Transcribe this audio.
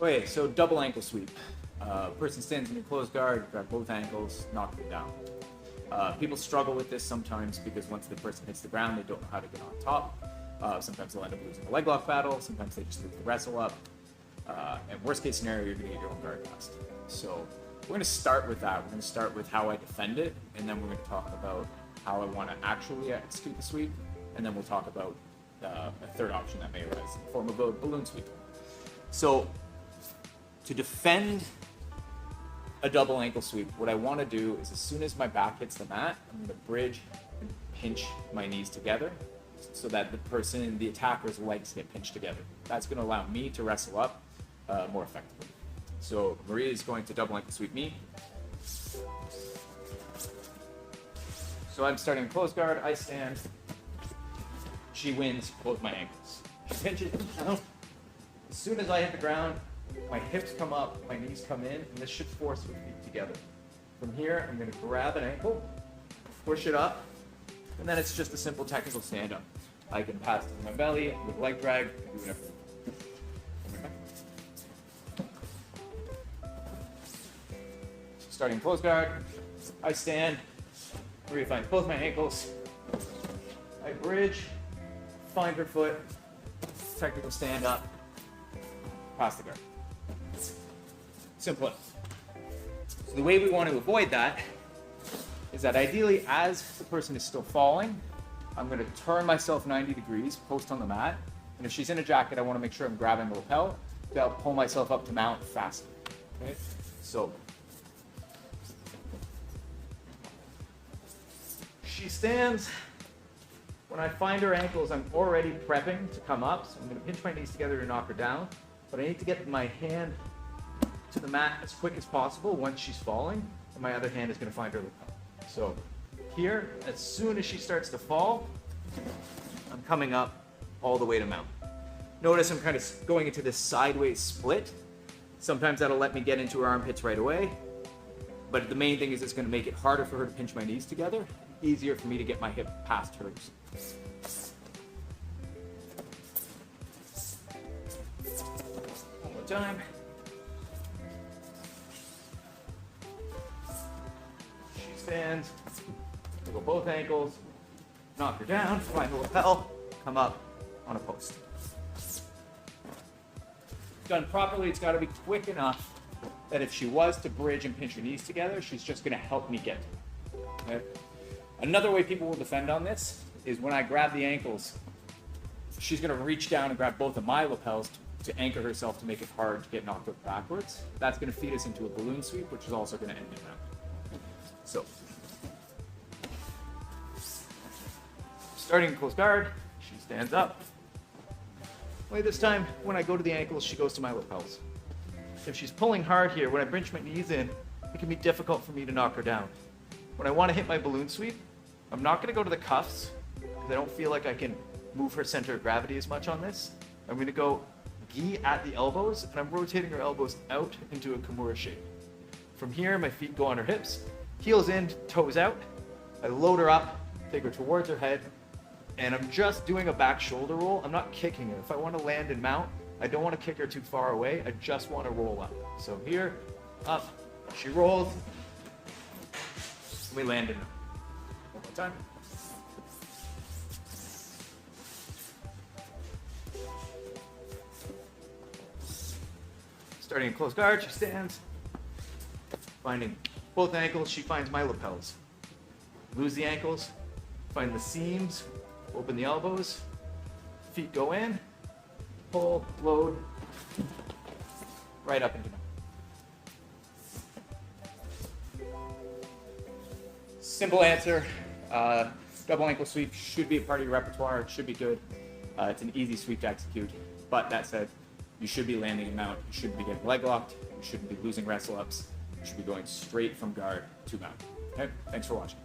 Okay, so double ankle sweep. Person stands in a closed guard, grab both ankles, knock them down. People struggle with this sometimes because once the person hits the ground, they don't know how to get on top. Sometimes they'll end up losing a leg lock battle. Sometimes they just leave the wrestle up. And worst case scenario, you're going to get your own guard cast. So we're going to start with that. We're going to start with how I defend it, and then we're going to talk about how I want to actually execute the sweep, and then we'll talk about a third option that may arise in the form of a balloon sweep. So to defend a double ankle sweep, what I want to do is as soon as my back hits the mat, I'm going to bridge and pinch my knees together so that the attacker's legs get pinched together. That's going to allow me to wrestle up more effectively. So Maria is going to double ankle sweep me. So I'm starting closed guard, I stand. She wins both my ankles. She pinches down. As soon as I hit the ground, my hips come up, my knees come in, and this should force my feet together. From here, I'm going to grab an ankle, push it up, and then it's just a simple technical stand-up. I can pass to my belly with leg drag, do whatever. Starting closed guard, I stand, Maria finds both my ankles, I bridge, find her foot, technical stand-up, pass the guard. Simple. So the way we want to avoid that is that ideally as the person is still falling, I'm going to turn myself 90 degrees, post on the mat, and if she's in a jacket, I want to make sure I'm grabbing the lapel to help pull myself up to mount faster. Okay? So she stands. When I find her ankles, I'm already prepping to come up, so I'm going to pinch my knees together to knock her down, but I need to get my hand to the mat as quick as possible once she's falling, and my other hand is going to find her lapel. So here, as soon as she starts to fall, I'm coming up all the way to mount. Notice I'm kind of going into this sideways split. Sometimes that'll let me get into her armpits right away, but the main thing is it's going to make it harder for her to pinch my knees together, easier for me to get my hip past hers. One more time. Stands, wiggle both ankles, knock her down, find the lapel, come up on a post. Done properly, it's got to be quick enough that if she was to bridge and pinch her knees together, she's just going to help me get to it. Okay? Another way people will defend on this is when I grab the ankles, she's going to reach down and grab both of my lapels to anchor herself to make it hard to get knocked out backwards. That's going to feed us into a balloon sweep, which is also going to end in mount. So, starting in close guard, she stands up. Only this time, when I go to the ankles, she goes to my lapels. If she's pulling hard here, when I bridge my knees in, it can be difficult for me to knock her down. When I want to hit my balloon sweep, I'm not going to go to the cuffs, because I don't feel like I can move her center of gravity as much on this. I'm going to go gi at the elbows, and I'm rotating her elbows out into a kimura shape. From here, my feet go on her hips, heels in, toes out. I load her up, take her towards her head, and I'm just doing a back shoulder roll. I'm not kicking her. If I want to land and mount, I don't want to kick her too far away. I just want to roll up. So here, up, she rolls, and we land and mount. One more time. Starting in close guard, she stands, finding both ankles, she finds my lapels. Lose the ankles, find the seams, open the elbows, feet go in, pull, load, right up into mount. Simple answer. Double ankle sweep should be a part of your repertoire. It should be good. It's an easy sweep to execute. But that said, you should be landing in mount. You shouldn't be getting leg locked. You shouldn't be losing wrestle ups. You should be going straight from guard to mount. Okay? Thanks for watching.